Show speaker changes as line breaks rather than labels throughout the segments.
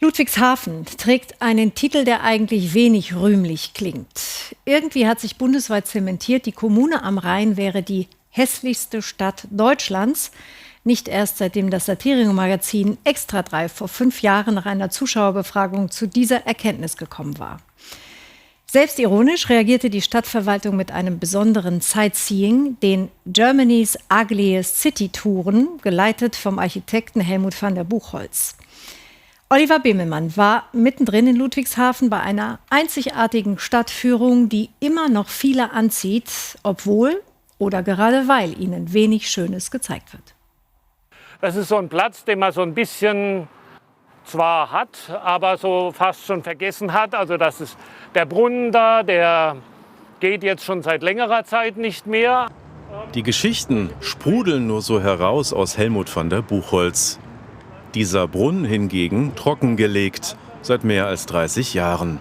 Ludwigshafen trägt einen Titel, der eigentlich wenig rühmlich klingt. Irgendwie hat sich bundesweit zementiert, die Kommune am Rhein wäre die hässlichste Stadt Deutschlands. Nicht erst seitdem das Satirikermagazin Extra 3 vor 5 Jahren nach einer Zuschauerbefragung zu dieser Erkenntnis gekommen war. Selbstironisch reagierte die Stadtverwaltung mit einem besonderen Sightseeing, den Germany's Ugliest City Touren, geleitet vom Architekten Helmut van der Buchholz. Oliver Bimmelmann war mittendrin in Ludwigshafen bei einer einzigartigen Stadtführung, die immer noch viele anzieht, obwohl oder gerade weil ihnen wenig Schönes gezeigt wird.
Das ist so ein Platz, den man so ein bisschen zwar hat, aber so fast schon vergessen hat. Also das ist der Brunnen da, der geht jetzt schon seit längerer Zeit nicht mehr.
Die Geschichten sprudeln nur so heraus aus Helmut van der Buchholz. Dieser Brunnen hingegen trockengelegt, seit mehr als 30 Jahren.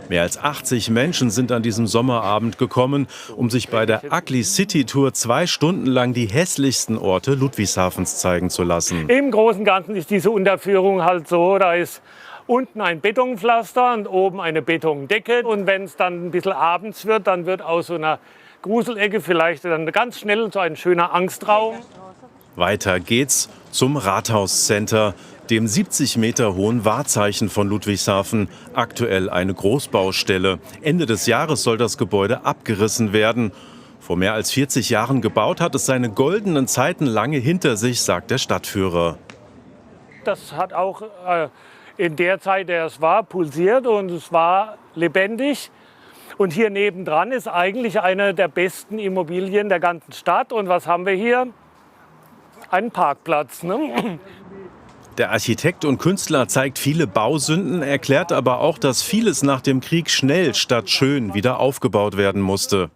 Mehr als 80 Menschen sind an diesem Sommerabend gekommen, um sich bei der Ugly City Tour 2 Stunden lang die hässlichsten Orte Ludwigshafens zeigen zu lassen.
Im Großen und Ganzen ist diese Unterführung halt so, da ist unten ein Betonpflaster und oben eine Betondecke. Und wenn es dann ein bisschen abends wird, dann wird aus so einer Gruselecke vielleicht dann ganz schnell so ein schöner Angstraum.
Weiter geht's zum Rathauscenter, dem 70 Meter hohen Wahrzeichen von Ludwigshafen, aktuell eine Großbaustelle. Ende des Jahres soll das Gebäude abgerissen werden. Vor mehr als 40 Jahren gebaut, hat es seine goldenen Zeiten lange hinter sich, sagt der Stadtführer.
Das hat auch in der Zeit, der es war, pulsiert und es war lebendig. Und hier nebendran ist eigentlich eine der besten Immobilien der ganzen Stadt. Und was haben wir hier? Einen Parkplatz, ne?
Der Architekt und Künstler zeigt viele Bausünden, erklärt aber auch, dass vieles nach dem Krieg schnell statt schön wieder aufgebaut werden musste.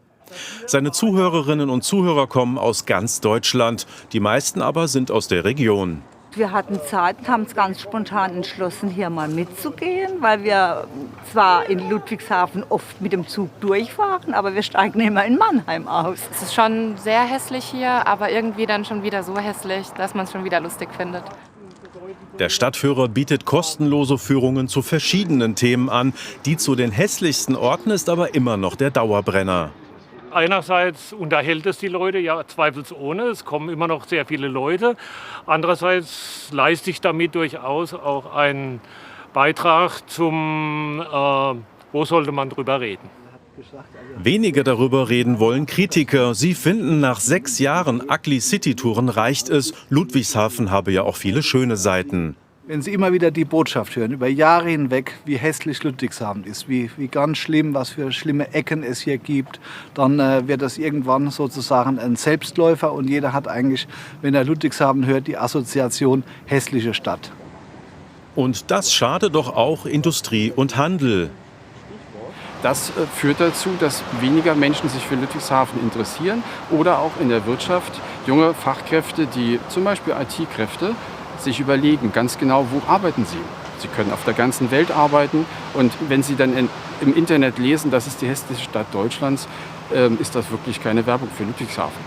Seine Zuhörerinnen und Zuhörer kommen aus ganz Deutschland, die meisten aber sind aus der Region.
Wir hatten Zeit und haben uns ganz spontan entschlossen, hier mal mitzugehen, weil wir zwar in Ludwigshafen oft mit dem Zug durchfahren, aber wir steigen immer in Mannheim aus.
Es ist schon sehr hässlich hier, aber irgendwie dann schon wieder so hässlich, dass man es schon wieder lustig findet.
Der Stadtführer bietet kostenlose Führungen zu verschiedenen Themen an. Die zu den hässlichsten Orten ist aber immer noch der Dauerbrenner.
Einerseits unterhält es die Leute, ja zweifelsohne, es kommen immer noch sehr viele Leute. Andererseits leiste ich damit durchaus auch einen Beitrag zum, wo sollte man drüber reden.
Weniger darüber reden wollen Kritiker. Sie finden, nach 6 Jahren Ugly City Touren reicht es. Ludwigshafen habe ja auch viele schöne Seiten.
Wenn Sie immer wieder die Botschaft hören, über Jahre hinweg, wie hässlich Ludwigshafen ist, wie ganz schlimm, was für schlimme Ecken es hier gibt, dann wird das irgendwann sozusagen ein Selbstläufer und jeder hat eigentlich, wenn er Ludwigshafen hört, die Assoziation hässliche Stadt.
Und das schadet doch auch Industrie und Handel.
Das führt dazu, dass weniger Menschen sich für Ludwigshafen interessieren oder auch in der Wirtschaft junge Fachkräfte, die zum Beispiel IT-Kräfte, sich überlegen, ganz genau, wo arbeiten sie. Sie können auf der ganzen Welt arbeiten und wenn sie dann im Internet lesen, das ist die hässlichste Stadt Deutschlands, ist das wirklich keine Werbung für Ludwigshafen.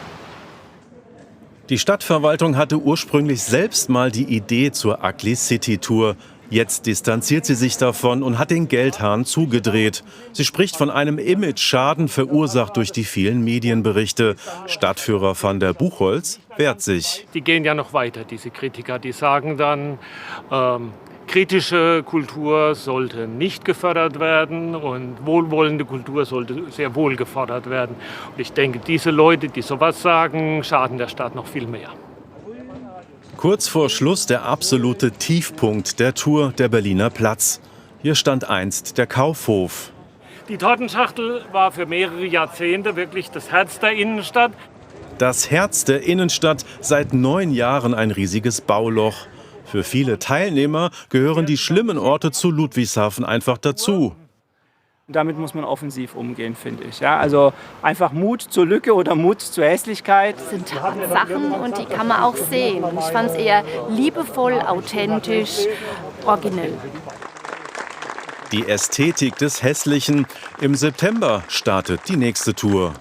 Die Stadtverwaltung hatte ursprünglich selbst mal die Idee zur Ugly City Tour. Jetzt distanziert sie sich davon und hat den Geldhahn zugedreht. Sie spricht von einem Image-Schaden verursacht durch die vielen Medienberichte. Stadtführer van der Buchholz wehrt sich.
Die gehen ja noch weiter, diese Kritiker. Die sagen dann, kritische Kultur sollte nicht gefördert werden und wohlwollende Kultur sollte sehr wohl gefordert werden. Und ich denke, diese Leute, die sowas sagen, schaden der Stadt noch viel mehr.
Kurz vor Schluss der absolute Tiefpunkt der Tour, der Berliner Platz. Hier stand einst der Kaufhof.
Die Tortenschachtel war für mehrere Jahrzehnte wirklich das Herz der Innenstadt.
Das Herz der Innenstadt, seit 9 Jahren ein riesiges Bauloch. Für viele Teilnehmer gehören die schlimmen Orte zu Ludwigshafen einfach dazu.
Damit muss man offensiv umgehen, finde ich. Ja, also einfach Mut zur Lücke oder Mut zur Hässlichkeit.
Das sind Tatsachen und die kann man auch sehen. Ich fand es eher liebevoll, authentisch, originell.
Die Ästhetik des Hässlichen. Im September startet die nächste Tour.